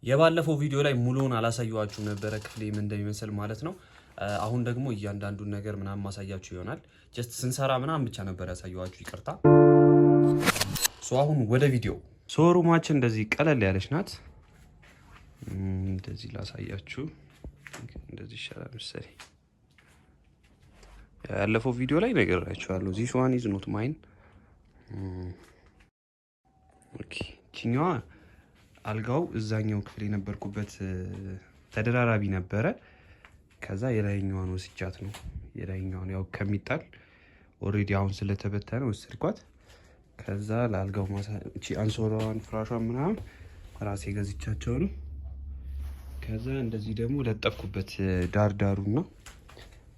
የባለፈው ቪዲዮ ላይ ሙሉውን አላሳየዋችሁ ነበረ ክፍሌ ምን እንደሚመስል ማለት ነው። አሁን ደግሞ እያንዳንዱን ነገር ምናምን ማሳያችሁ ይሆናል። ጀስት ስንሰራ ምናምን ብቻ ነበር ያሳየዋችሁ፣ ይቅርታ። አሁን ወደ ቪዲዮ። ሩማችን እንደዚህ ቀለል ያለች ናት። እንደዚህ ላሳያችሁ። እንደዚህ ይሻላል መሰለኝ። ያለፈው ቪዲዮ ላይ ነግሬያችኋለሁ። ዚስ ዋን ኢዝ ኖት ማይን። ኦኬ ቺኛዋ አልጋው እዛኛው ክፍል የነበርኩበት ተደራራቢ ነበረ። ከዛ የላይኛዋን ወስጃት ነው። የላይኛዋን ያው ከሚጣል ኦሬዲ አሁን ስለተበተነ ወሰድኳት። ከዛ ለአልጋው እቺ አንሶላዋን ፍራሿን ምናምን ራሴ ገዝቻቸው ነው። ከዛ እንደዚህ ደግሞ ለጠፍኩበት ዳርዳሩና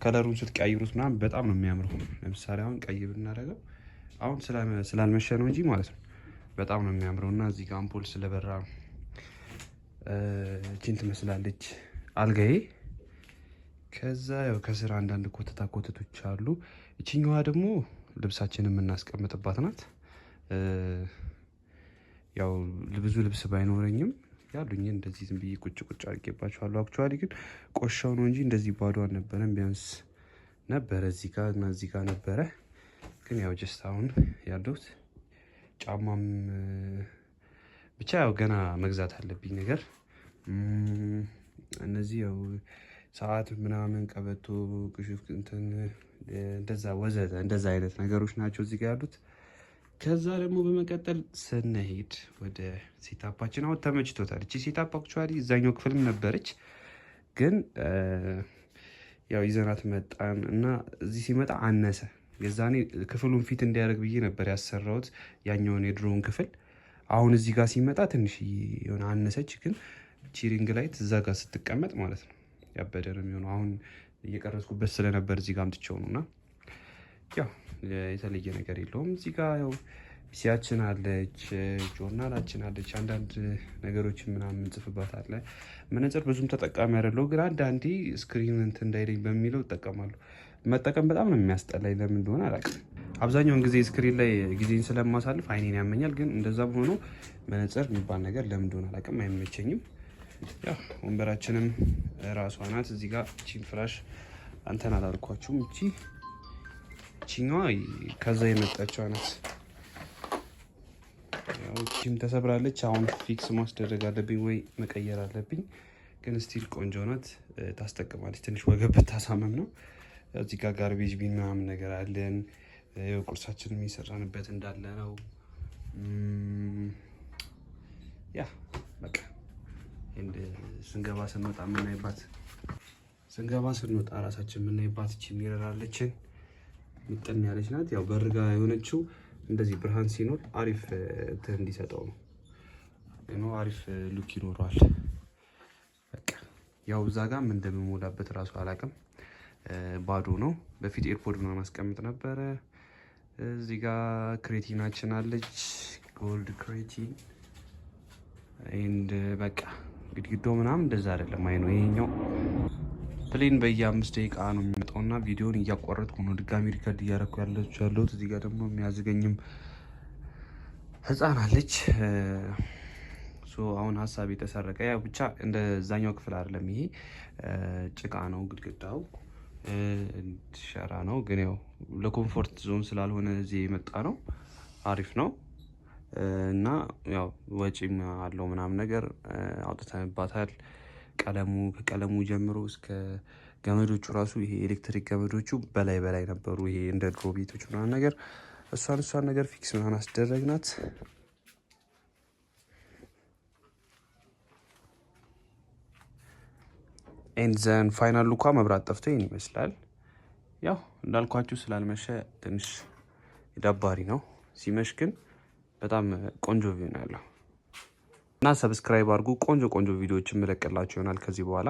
ከለሩን ስትቀይሩት ምናምን በጣም ነው የሚያምረው። ለምሳሌ አሁን ቀይ ብናደርገው አሁን ስላልመሸ ነው እንጂ ማለት ነው በጣም ነው የሚያምረው። እና እዚህ ጋር አምፖል ስለበራ ቺን ትመስላለች አልጋዬ። ከዛ ያው ከስራ አንዳንድ ኮተቶች አሉ። እቺኛዋ ደግሞ ልብሳችንን የምናስቀምጥባት ናት። ያው ብዙ ልብስ ባይኖረኝም ያሉኝ እንደዚህ ዝም ብዬ ቁጭ አድርጌባቸዋለሁ። አክቹአሊ ግን ቆሻው ነው እንጂ እንደዚህ ባዶ አልነበረም። ቢያንስ ነበረ እዚህ ጋር እና እዚህ ጋር ነበረ። ግን ያው ጀስት አሁን ያለሁት ጫማም ብቻ ያው ገና መግዛት አለብኝ ነገር። እነዚህ ያው ሰዓት ምናምን ቀበቶ ቅሽፍ እንትን እንደዛ ወዘተ እንደዛ አይነት ነገሮች ናቸው እዚህ ጋር ያሉት። ከዛ ደግሞ በመቀጠል ስንሄድ ወደ ሴታፓችን አሁን ተመችቶታል። እቺ ሴታፕ አክቹአሊ እዛኛው ክፍልም ነበረች፣ ግን ያው ይዘናት መጣን እና እዚህ ሲመጣ አነሰ። የዛኔ ክፍሉን ፊት እንዲያደርግ ብዬ ነበር ያሰራሁት ያኛውን የድሮውን ክፍል። አሁን እዚህ ጋር ሲመጣ ትንሽ የሆነ አነሰች። ግን ቺሪንግ ላይት እዛ ጋር ስትቀመጥ ማለት ነው ያበደ ነው የሚሆነው። አሁን እየቀረጽኩበት ስለነበር እዚህ ጋር አምጥቼው ነውና ያው የተለየ ነገር የለውም። እዚህ ጋር ያው ፒሲያችን አለች፣ ጆርናላችን አለች፣ አንዳንድ ነገሮችን ምናምን እንጽፍባት አለ። መነጽር ብዙም ተጠቃሚ አይደለሁ፣ ግን አንዳንዴ ስክሪን እንትን እንዳይለኝ በሚለው እጠቀማለሁ። መጠቀም በጣም ነው የሚያስጠላኝ፣ ለምን እንደሆነ አላውቅም። አብዛኛውን ጊዜ ስክሪን ላይ ጊዜን ስለማሳልፍ አይኔን ያመኛል። ግን እንደዛም ሆኖ መነጽር የሚባል ነገር ለምን እንደሆነ አላውቅም፣ አይመቸኝም። ያው ወንበራችንም ራሷ ናት። እዚህ ጋር እቺን ፍራሽ አንተን አላልኳችሁም። እቺኛዋ ከዛ የመጣችው ናት። ያው እቺም ተሰብራለች። አሁን ፊክስ ማስደረግ አለብኝ ወይ መቀየር አለብኝ። ግን ስቲል ቆንጆ ናት፣ ታስጠቅማለች። ትንሽ ወገብ ታሳመም ነው። እዚህ ጋር ጋርቤጅ ቢን ምናምን ነገር አለን። ቁርሳችን የሚሰራንበት እንዳለ ነው። ያ በቃ ስንገባ ስንወጣ ራሳችን የምናይባት እቺ ሚረር አለችን። ምጥን ያለች ናት። ያው በርጋ የሆነችው እንደዚህ ብርሃን ሲኖር አሪፍ እንትን እንዲሰጠው ነው። አሪፍ ሉክ ይኖረዋል። በቃ ያው እዛ ጋር ምን እንደምሞላበት ራሱ አላውቅም። ባዶ ነው። በፊት ኤርፖድ ምናምን አስቀምጥ ነበረ። እዚህ ጋር ክሬቲናችን አለች፣ ጎልድ ክሬቲን። በቃ ግድግዳው ምናምን እንደዛ አይደለም። አይ ነው ይሄኛው ፕሌን በየ5 ደቂቃ ነው የሚመጣውና ቪዲዮን እያቋረጥኩ ነው ድጋሚ ሪከርድ እያደረኩ ያለሁት። እዚህ ጋር ደግሞ የሚያዝገኝም ህፃን አለች። አሁን ሀሳብ የተሰረቀ ያው ብቻ እንደዛኛው ክፍል አይደለም። ይሄ ጭቃ ነው፣ ግድግዳው ሸራ ነው። ግን ያው ለኮምፎርት ዞን ስላልሆነ እዚህ የመጣ ነው። አሪፍ ነው እና ያው ወጪም አለው ምናምን ነገር አውጥተንባታል። ከቀለሙ ጀምሮ እስከ ገመዶቹ ራሱ ይሄ ኤሌክትሪክ ገመዶቹ በላይ ነበሩ። ይሄ እንደ ድሮ ቤቶች ምናምን ነገር እሷን ነገር ፊክስ ምናምን አስደረግናት። ኤንድ ዘን ፋይናል ሉኳ መብራት ጠፍቶ ይሄን ይመስላል። ያው እንዳልኳችሁ ስላልመሸ ትንሽ ደባሪ ነው። ሲመሽ ግን በጣም ቆንጆ ቪው ነው ያለው እና ሰብስክራይብ አድርጉ። ቆንጆ ቪዲዮዎችን መለቀላችሁ ይሆናል ከዚህ በኋላ።